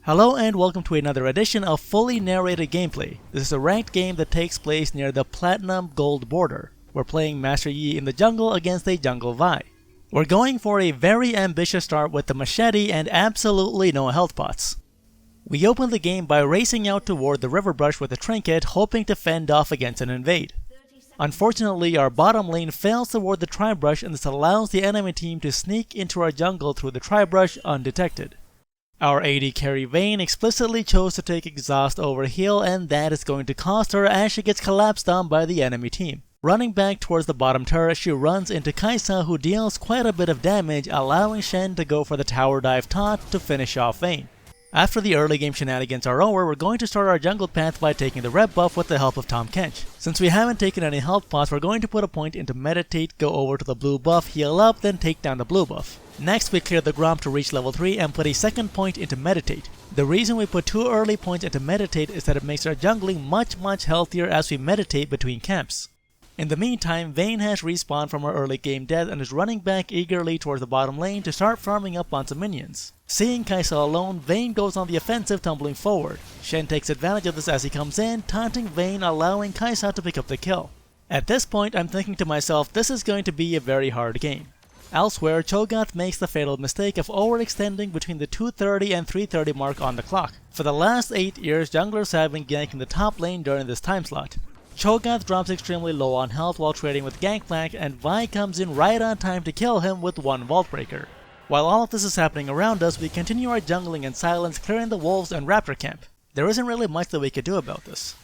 Hello and welcome to another edition of fully narrated gameplay. This is a ranked game that takes place near the Platinum Gold border. We're playing Master Yi in the jungle against a jungle Vi. We're going for a very ambitious start with the machete and absolutely no health pots. We open the game by racing out toward the river brush with a trinket, hoping to fend off against an invade. Unfortunately, our bottom lane fails toward the Tribrush, and this allows the enemy team to sneak into our jungle through the Tribrush undetected. Our AD carry Vayne explicitly chose to take exhaust over heal, and that is going to cost her as she gets collapsed on by the enemy team. Running back towards the bottom turret, she runs into Caccia, who deals quite a bit of damage, allowing Shen to go for the tower dive taunt to finish off Vayne. After the early game shenanigans are over, we're going to start our jungle path by taking the red buff with the help of Tahm Kench. Since we haven't taken any health pots, we're going to put a point into meditate, go over to the blue buff, heal up, then take down the blue buff. Next, we clear the Gromp to reach level 3 and put a second point into meditate. The reason we put 2 early points into meditate is that it makes our jungling much healthier as we meditate between camps. In the meantime, Vayne has respawned from her early game death and is running back eagerly towards the bottom lane to start farming up on some minions. Seeing Caccia alone, Vayne goes on the offensive, tumbling forward. Shen takes advantage of this as he comes in, taunting Vayne, allowing Caccia to pick up the kill. At this point, I'm thinking to myself, this is going to be a very hard game. Elsewhere, Cho'gath makes the fatal mistake of overextending between the 2:30 and 3:30 mark on the clock. For the last 8 years, junglers have been ganking the top lane during this time slot. Cho'gath drops extremely low on health while trading with Gangplank, and Vi comes in right on time to kill him with one Vault Breaker. While all of this is happening around us, we continue our jungling in silence, clearing the wolves and raptor camp. There isn't really much that we could do about this.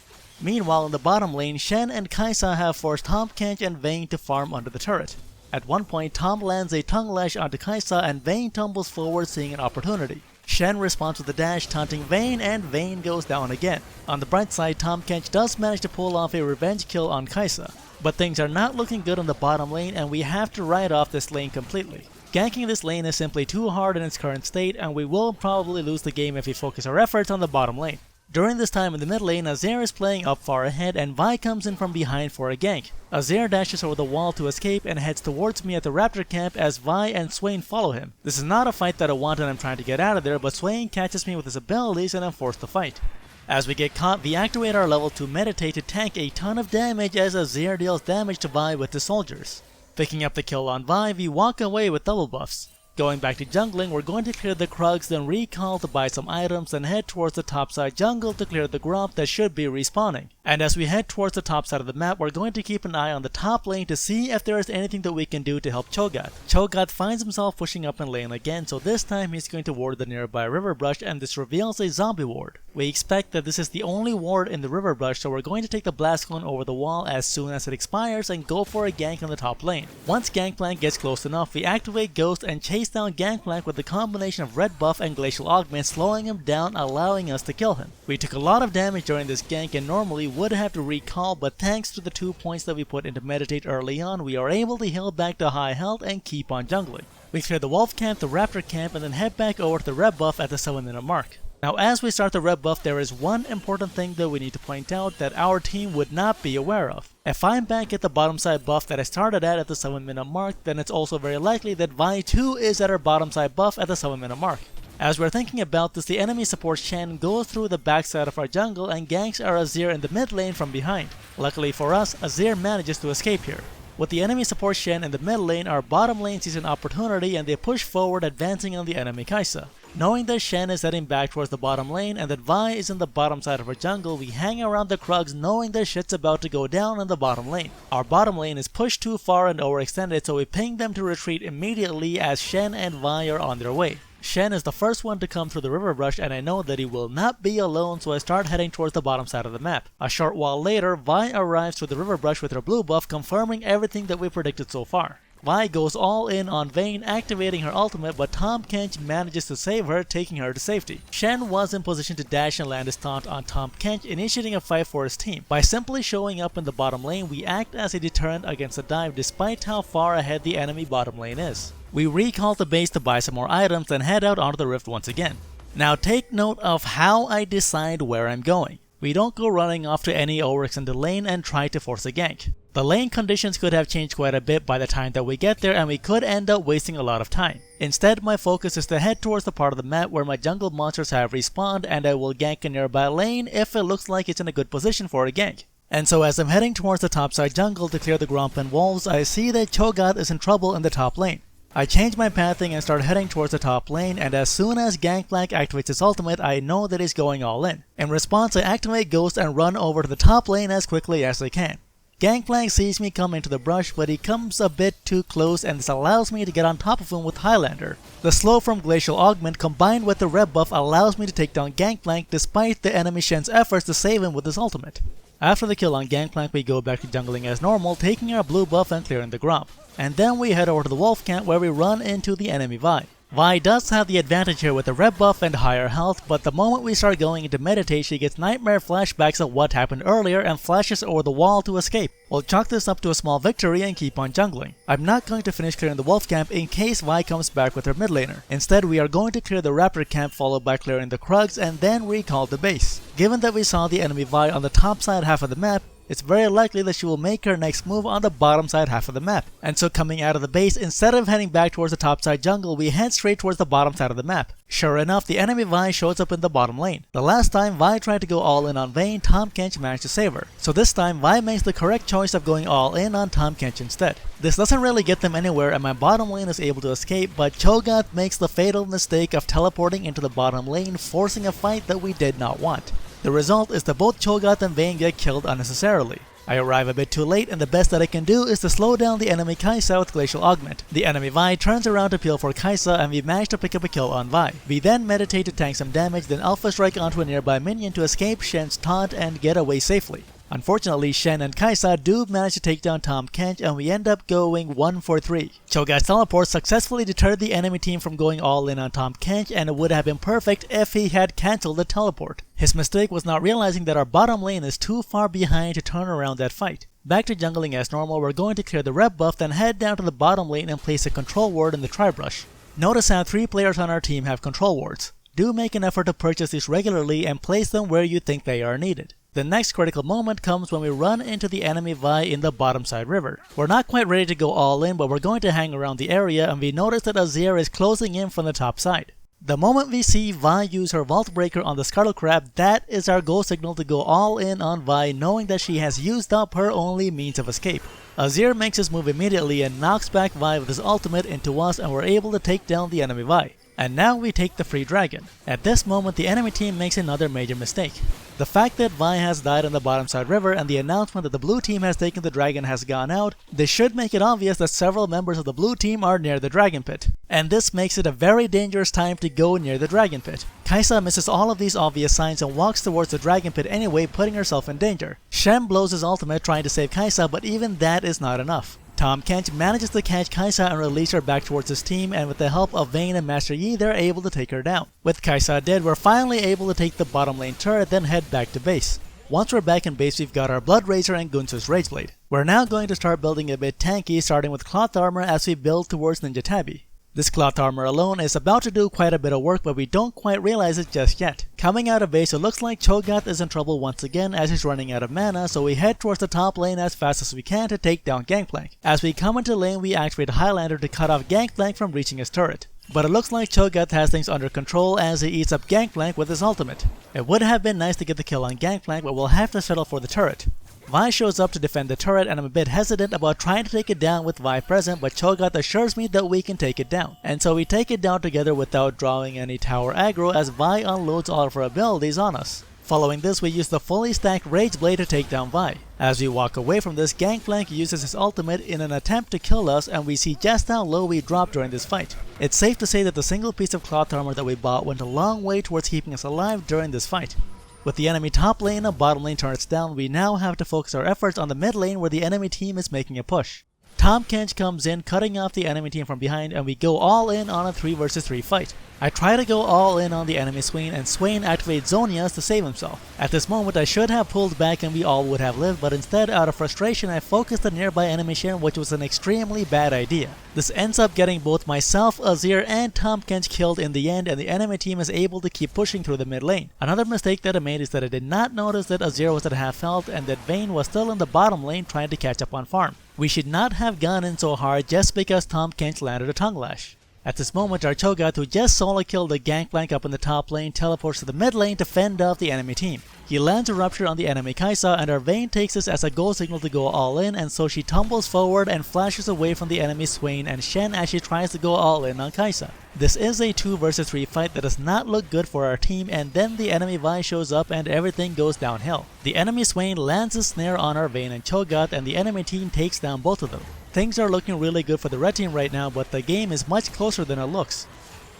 Meanwhile, in the bottom lane, Shen and Caccia have forced Tahm Kench and Vayne to farm under the turret. At one point, Tahm lands a tongue lash onto Caccia and Vayne tumbles forward, seeing an opportunity. Shen responds with a dash, taunting Vayne, and Vayne goes down again. On the bright side, Tahm Kench does manage to pull off a revenge kill on Caccia. But things are not looking good on the bottom lane, and we have to write off this lane completely. Ganking this lane is simply too hard in its current state, and we will probably lose the game if we focus our efforts on the bottom lane. During this time in the mid lane, Azir is playing up far ahead, and Vi comes in from behind for a gank. Azir dashes over the wall to escape and heads towards me at the raptor camp as Vi and Swain follow him. This is not a fight that I want and I'm trying to get out of there, but Swain catches me with his abilities and I'm forced to fight. As we get caught, we activate our level to meditate to tank a ton of damage as Azir deals damage to Vi with the soldiers. Picking up the kill on Vi, we walk away with double buffs. Going back to jungling, we're going to clear the Krugs, then recall to buy some items, and head towards the topside jungle to clear the Gromp that should be respawning. And as we head towards the top side of the map, we're going to keep an eye on the top lane to see if there is anything that we can do to help Cho'gath. Cho'gath finds himself pushing up in lane again, so this time he's going to ward the nearby river brush, and this reveals a zombie ward. We expect that this is the only ward in the river brush, so we're going to take the blast cone over the wall as soon as it expires and go for a gank on the top lane. Once Gangplank gets close enough, we activate Ghost and chase down Gangplank with the combination of red buff and glacial augment, slowing him down, allowing us to kill him. We took a lot of damage during this gank and normally would have to recall, but thanks to the 2 points that we put into meditate early on, we are able to heal back to high health and keep on jungling. We clear the wolf camp, the raptor camp, and then head back over to the red buff at the 7-minute mark. Now as we start the red buff, there is one important thing that we need to point out that our team would not be aware of. If I'm back at the bottom side buff that I started at the 7-minute mark, then it's also very likely that Vi too is at her bottom side buff at the 7-minute mark. As we're thinking about this, the enemy support Shen goes through the backside of our jungle and ganks our Azir in the mid lane from behind. Luckily for us, Azir manages to escape here. With the enemy support Shen in the mid lane, our bottom lane sees an opportunity and they push forward, advancing on the enemy Caccia. Knowing that Shen is heading back towards the bottom lane and that Vi is in the bottom side of our jungle, we hang around the Krugs knowing that shit's about to go down in the bottom lane. Our bottom lane is pushed too far and overextended, so we ping them to retreat immediately as Shen and Vi are on their way. Shen is the first one to come through the river brush, and I know that he will not be alone, so I start heading towards the bottom side of the map. A short while later, Vi arrives through the river brush with her blue buff, confirming everything that we predicted so far. Vi goes all in on Vayne, activating her ultimate, but Tahm Kench manages to save her, taking her to safety. Shen was in position to dash and land his taunt on Tahm Kench, initiating a fight for his team. By simply showing up in the bottom lane, we act as a deterrent against a dive despite how far ahead the enemy bottom lane is. We recall the base to buy some more items and head out onto the rift once again. Now take note of how I decide where I'm going. We don't go running off to any overextended lane and try to force a gank. The lane conditions could have changed quite a bit by the time that we get there, and we could end up wasting a lot of time. Instead, my focus is to head towards the part of the map where my jungle monsters have respawned, and I will gank a nearby lane if it looks like it's in a good position for a gank. And so as I'm heading towards the topside jungle to clear the Gromp and wolves, I see that Cho'gath is in trouble in the top lane. I change my pathing and start heading towards the top lane, and as soon as Gangplank activates his ultimate, I know that he's going all in. In response, I activate Ghost and run over to the top lane as quickly as I can. Gangplank sees me come into the brush, but he comes a bit too close, and this allows me to get on top of him with Highlander. The slow from Glacial Augment combined with the red buff allows me to take down Gangplank despite the enemy Shen's efforts to save him with his ultimate. After the kill on Gangplank, we go back to jungling as normal, taking our blue buff and clearing the Gromp. And then we head over to the wolf camp where we run into the enemy Vi. Vi does have the advantage here with the red buff and higher health, but the moment we start going into meditate, she gets nightmare flashbacks of what happened earlier and flashes over the wall to escape. We'll chalk this up to a small victory and keep on jungling. I'm not going to finish clearing the wolf camp in case Vi comes back with her mid laner. Instead, we are going to clear the raptor camp followed by clearing the Krugs and then recall the base. Given that we saw the enemy Vi on the top side half of the map, it's very likely that she will make her next move on the bottom side half of the map. And so coming out of the base, instead of heading back towards the top side jungle, we head straight towards the bottom side of the map. Sure enough, the enemy Vi shows up in the bottom lane. The last time Vi tried to go all in on Vayne, Tahm Kench managed to save her. So this time Vi makes the correct choice of going all in on Tahm Kench instead. This doesn't really get them anywhere and my bottom lane is able to escape, but Cho'gath makes the fatal mistake of teleporting into the bottom lane, forcing a fight that we did not want. The result is that both Cho'gath and Vayne get killed unnecessarily. I arrive a bit too late, and the best that I can do is to slow down the enemy Kai'Sa with Glacial Augment. The enemy Vi turns around to peel for Kai'Sa, and we manage to pick up a kill on Vi. We then meditate to tank some damage, then Alpha Strike onto a nearby minion to escape Shen's taunt and get away safely. Unfortunately, Shen and Kai'Sa do manage to take down Tahm Kench, and we end up going 1 for 3. Cho'gath's teleport successfully deterred the enemy team from going all in on Tahm Kench, and it would have been perfect if he had cancelled the teleport. His mistake was not realizing that our bottom lane is too far behind to turn around that fight. Back to jungling as normal, we're going to clear the red buff, then head down to the bottom lane and place a control ward in the Tribrush. Notice how 3 players on our team have control wards. Do make an effort to purchase these regularly and place them where you think they are needed. The next critical moment comes when we run into the enemy Vi in the bottom side river. We're not quite ready to go all in, but we're going to hang around the area, and we notice that Azir is closing in from the top side. The moment we see Vi use her Vault Breaker on the Scuttle Crab, that is our go signal to go all in on Vi, knowing that she has used up her only means of escape. Azir makes his move immediately and knocks back Vi with his ultimate into us, and we're able to take down the enemy Vi. And now we take the free dragon. At this moment, the enemy team makes another major mistake. The fact that Vi has died on the bottom side river and the announcement that the blue team has taken the dragon has gone out, this should make it obvious that several members of the blue team are near the dragon pit. And this makes it a very dangerous time to go near the dragon pit. Kai'Sa misses all of these obvious signs and walks towards the dragon pit anyway, putting herself in danger. Shen blows his ultimate trying to save Kai'Sa, but even that is not enough. Tahm Kench manages to catch Kai'Sa and release her back towards his team, and with the help of Vayne and Master Yi, they're able to take her down. With Kai'Sa dead, we're finally able to take the bottom lane turret, then head back to base. Once we're back in base, we've got our Blood Razor and Gunsoo's Rageblade. We're now going to start building a bit tanky, starting with cloth armor as we build towards Ninja Tabi. This cloth armor alone is about to do quite a bit of work, but we don't quite realize it just yet. Coming out of base, it looks like Cho'gath is in trouble once again as he's running out of mana, so we head towards the top lane as fast as we can to take down Gangplank. As we come into lane, we activate Highlander to cut off Gangplank from reaching his turret. But it looks like Cho'gath has things under control as he eats up Gangplank with his ultimate. It would have been nice to get the kill on Gangplank, but we'll have to settle for the turret. Vi shows up to defend the turret, and I'm a bit hesitant about trying to take it down with Vi present, but Cho'gath assures me that we can take it down. And so we take it down together without drawing any tower aggro as Vi unloads all of her abilities on us. Following this, we use the fully stacked Rageblade to take down Vi. As we walk away from this, Gangplank uses his ultimate in an attempt to kill us, and we see just how low we dropped during this fight. It's safe to say that the single piece of cloth armor that we bought went a long way towards keeping us alive during this fight. With the enemy top lane and bottom lane turrets down, we now have to focus our efforts on the mid lane where the enemy team is making a push. Tahm Kench comes in, cutting off the enemy team from behind, and we go all in on a 3 vs 3 fight. I try to go all in on the enemy Swain, and Swain activates Zonia's to save himself. At this moment I should have pulled back and we all would have lived, but instead out of frustration I focused the nearby enemy Shen, which was an extremely bad idea. This ends up getting both myself, Azir, and Tahm Kench killed in the end, and the enemy team is able to keep pushing through the mid lane. Another mistake that I made is that I did not notice that Azir was at half health and that Vayne was still in the bottom lane trying to catch up on farm. We should not have gone in so hard just because Tahm Kench landed a tongue lash. At this moment, our Cho'gath, who just solo killed the Gangplank up in the top lane, teleports to the mid lane to fend off the enemy team. He lands a rupture on the enemy Kai'Sa, and our Vayne takes this as a go signal to go all in, and so she tumbles forward and flashes away from the enemy Swain and Shen as she tries to go all in on Kai'Sa. This is a 2 vs 3 fight that does not look good for our team, and then the enemy Vi shows up and everything goes downhill. The enemy Swain lands a snare on our Vayne and Cho'gath, and the enemy team takes down both of them. Things are looking really good for the red team right now, but the game is much closer than it looks.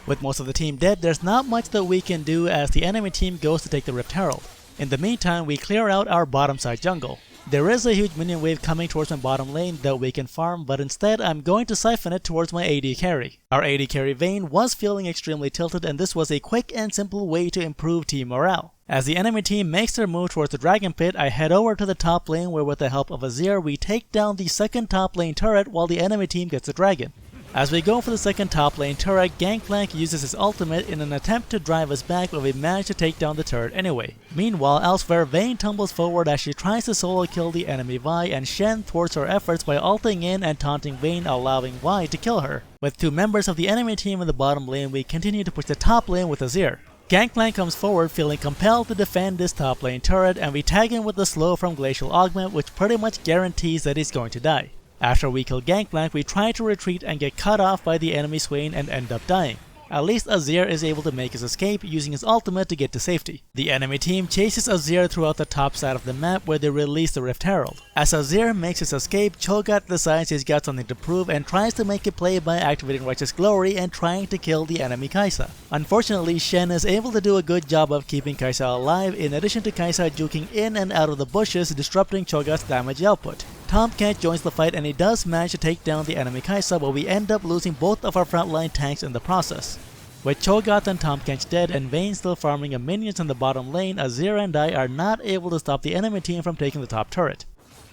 With most of the team dead, there's not much that we can do as the enemy team goes to take the Rift Herald. In the meantime, we clear out our bottom side jungle. There is a huge minion wave coming towards my bottom lane that we can farm, but instead I'm going to siphon it towards my AD carry. Our AD carry Vayne was feeling extremely tilted, and this was a quick and simple way to improve team morale. As the enemy team makes their move towards the Dragon Pit, I head over to the top lane where with the help of Azir we take down the second top lane turret while the enemy team gets the dragon. As we go for the second top lane turret, Gangplank uses his ultimate in an attempt to drive us back, but we manage to take down the turret anyway. Meanwhile, elsewhere, Vayne tumbles forward as she tries to solo kill the enemy Vi, and Shen thwarts her efforts by ulting in and taunting Vayne, allowing Vi to kill her. With 2 members of the enemy team in the bottom lane, we continue to push the top lane with Azir. Gangplank comes forward feeling compelled to defend this top lane turret, and we tag him with the slow from Glacial Augment, which pretty much guarantees that he's going to die. After we kill Gangplank, we try to retreat and get cut off by the enemy Swain and end up dying. At least Azir is able to make his escape using his ultimate to get to safety. The enemy team chases Azir throughout the top side of the map where they release the Rift Herald. As Azir makes his escape, Cho'gath decides he's got something to prove and tries to make a play by activating Righteous Glory and trying to kill the enemy Kai'Sa. Unfortunately, Shen is able to do a good job of keeping Kai'Sa alive, in addition to Kai'Sa juking in and out of the bushes, disrupting Cho'gath's damage output. Tahm Kench joins the fight and he does manage to take down the enemy Kai'Sa, but we end up losing both of our frontline tanks in the process. With Cho'gath and Tahm Kench dead and Vayne still farming minions in the bottom lane, Azir and I are not able to stop the enemy team from taking the top turret.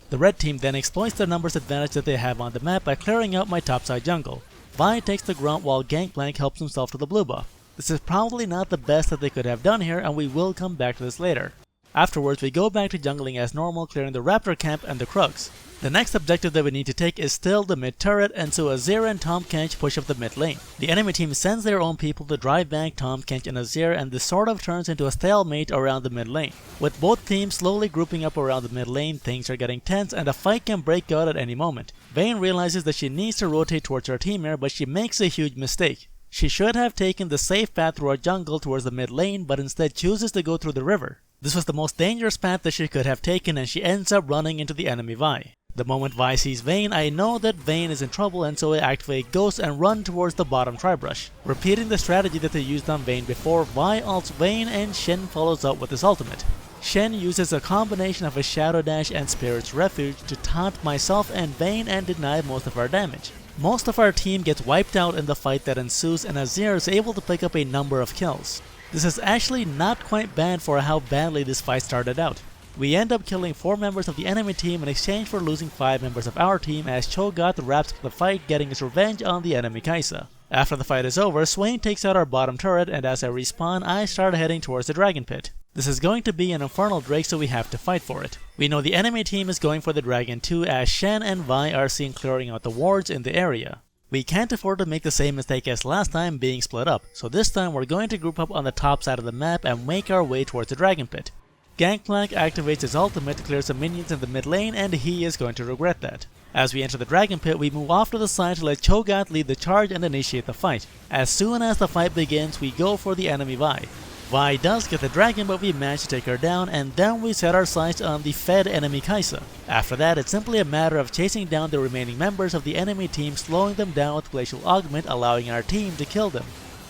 The red team then exploits the numbers advantage that they have on the map by clearing out my topside jungle. Vi takes the grunt while Gangplank helps himself to the blue buff. This is probably not the best that they could have done here, and we will come back to this later. Afterwards, we go back to jungling as normal, clearing the Raptor camp and the Krugs. The next objective that we need to take is still the mid turret, and so Azir and Tahm Kench push up the mid lane. The enemy team sends their own people to drive back Tahm Kench and Azir, and this sort of turns into a stalemate around the mid lane. With both teams slowly grouping up around the mid lane, things are getting tense and a fight can break out at any moment. Vayne realizes that she needs to rotate towards her team here, but she makes a huge mistake. She should have taken the safe path through our jungle towards the mid lane, but instead chooses to go through the river. This was the most dangerous path that she could have taken, and she ends up running into the enemy Vi. The moment Vi sees Vayne, I know that Vayne is in trouble, and so I activate Ghost and run towards the bottom Tribrush. Repeating the strategy that they used on Vayne before, Vi ults Vayne and Shen follows up with his ultimate. Shen uses a combination of a Shadow Dash and Spirit's Refuge to taunt myself and Vayne and deny most of our damage. Most of our team gets wiped out in the fight that ensues, and Azir is able to pick up a number of kills. This is actually not quite bad for how badly this fight started out. We end up killing 4 members of the enemy team in exchange for losing 5 members of our team as Cho'gath wraps up the fight, getting his revenge on the enemy Kai'Sa. After the fight is over, Swain takes out our bottom turret, and as I respawn, I start heading towards the Dragon Pit. This is going to be an Infernal Drake, so we have to fight for it. We know the enemy team is going for the dragon too, as Shen and Vi are seen clearing out the wards in the area. We can't afford to make the same mistake as last time, being split up, so this time we're going to group up on the top side of the map and make our way towards the Dragon Pit. Gangplank activates his ultimate to clear some minions in the mid lane, and he is going to regret that. As we enter the Dragon Pit, we move off to the side to let Cho'gath lead the charge and initiate the fight. As soon as the fight begins, we go for the enemy Vi. Vi does get the dragon, but we manage to take her down, and then we set our sights on the fed enemy Kai'Sa. After that, it's simply a matter of chasing down the remaining members of the enemy team, slowing them down with Glacial Augment, allowing our team to kill them.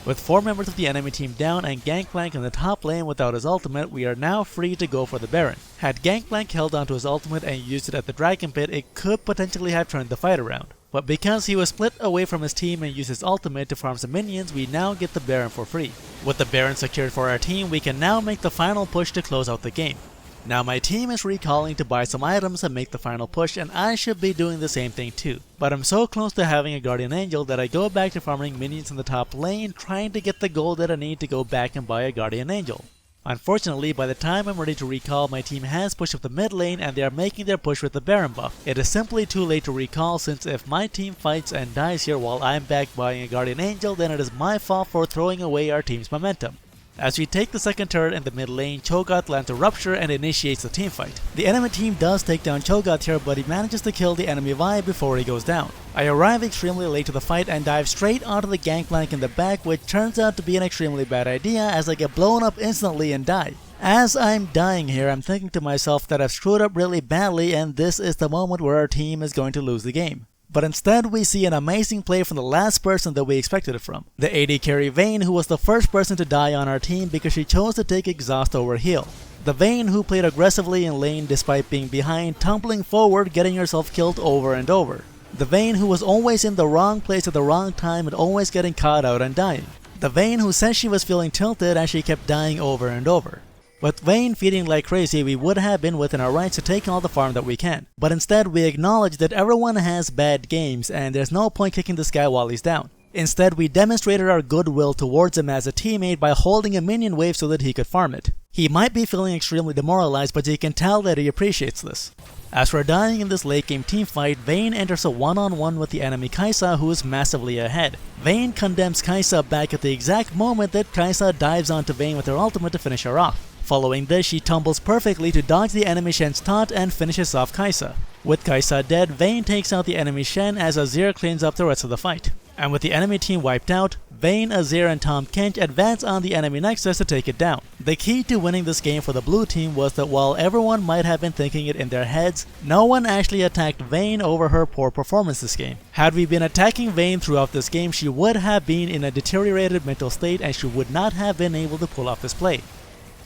With 4 members of the enemy team down and Gangplank in the top lane without his ultimate, we are now free to go for the Baron. Had Gangplank held onto his ultimate and used it at the Dragon Pit, it could potentially have turned the fight around. but because he was split away from his team and used his ultimate to farm some minions, we now get the Baron for free. With the Baron secured for our team, we can now make the final push to close out the game. Now my team is recalling to buy some items and make the final push, and I should be doing the same thing too. But I'm so close to having a Guardian Angel that I go back to farming minions in the top lane, trying to get the gold that I need to go back and buy a Guardian Angel. Unfortunately, by the time I'm ready to recall, my team has pushed up the mid lane and they are making their push with the Baron buff. It is simply too late to recall, since if my team fights and dies here while I'm back buying a Guardian Angel, then it is my fault for throwing away our team's momentum. As we take the second turret in the mid lane, Cho'gath lands a rupture and initiates the teamfight. The enemy team does take down Cho'gath here, but he manages to kill the enemy Vi before he goes down. I arrive extremely late to the fight and dive straight onto the Gank flank in the back, which turns out to be an extremely bad idea as I get blown up instantly and die. As I'm dying here, I'm thinking to myself that I've screwed up really badly and this is the moment where our team is going to lose the game. But instead we see an amazing play from the last person that we expected it from. The AD carry Vayne, who was the first person to die on our team because she chose to take exhaust over heal. The Vayne who played aggressively in lane despite being behind, tumbling forward, getting herself killed over and over. The Vayne who was always in the wrong place at the wrong time and always getting caught out and dying. The Vayne who said she was feeling tilted and she kept dying over and over. With Vayne feeding like crazy, we would have been within our rights to take all the farm that we can. But instead, we acknowledge that everyone has bad games and there's no point kicking this guy while he's down. Instead, we demonstrated our goodwill towards him as a teammate by holding a minion wave so that he could farm it. He might be feeling extremely demoralized, but you can tell that he appreciates this. As for dying in this late game teamfight, Vayne enters a one-on-one with the enemy Kai'Sa, who is massively ahead. Vayne condemns Kai'Sa back at the exact moment that Kai'Sa dives onto Vayne with her ultimate to finish her off. Following this, she tumbles perfectly to dodge the enemy Shen's taunt and finishes off Kai'Sa. With Kai'Sa dead, Vayne takes out the enemy Shen as Azir cleans up the rest of the fight. And with the enemy team wiped out, Vayne, Azir, and Tahm Kench advance on the enemy Nexus to take it down. The key to winning this game for the blue team was that while everyone might have been thinking it in their heads, no one actually attacked Vayne over her poor performance this game. Had we been attacking Vayne throughout this game, she would have been in a deteriorated mental state and she would not have been able to pull off this play.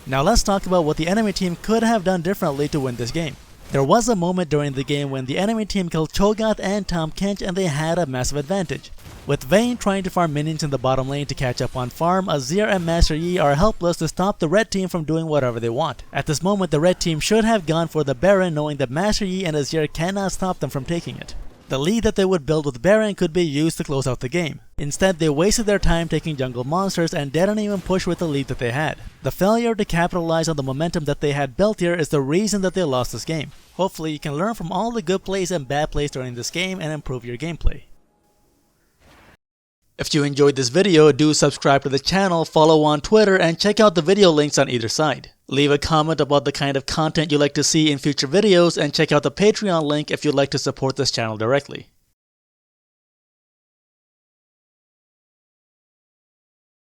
Now let's talk about what the enemy team could have done differently to win this game. There was a moment during the game when the enemy team killed Cho'gath and Tahm Kench and they had a massive advantage. With Vayne trying to farm minions in the bottom lane to catch up on farm, Azir and Master Yi are helpless to stop the red team from doing whatever they want. At this moment, the red team should have gone for the Baron, knowing that Master Yi and Azir cannot stop them from taking it. The lead that they would build with Baron could be used to close out the game. Instead, they wasted their time taking jungle monsters and didn't even push with the lead that they had. The failure to capitalize on the momentum that they had built here is the reason that they lost this game. Hopefully, you can learn from all the good plays and bad plays during this game and improve your gameplay. If you enjoyed this video, do subscribe to the channel, follow on Twitter, and check out the video links on either side. Leave a comment about the kind of content you'd like to see in future videos, and check out the Patreon link if you'd like to support this channel directly.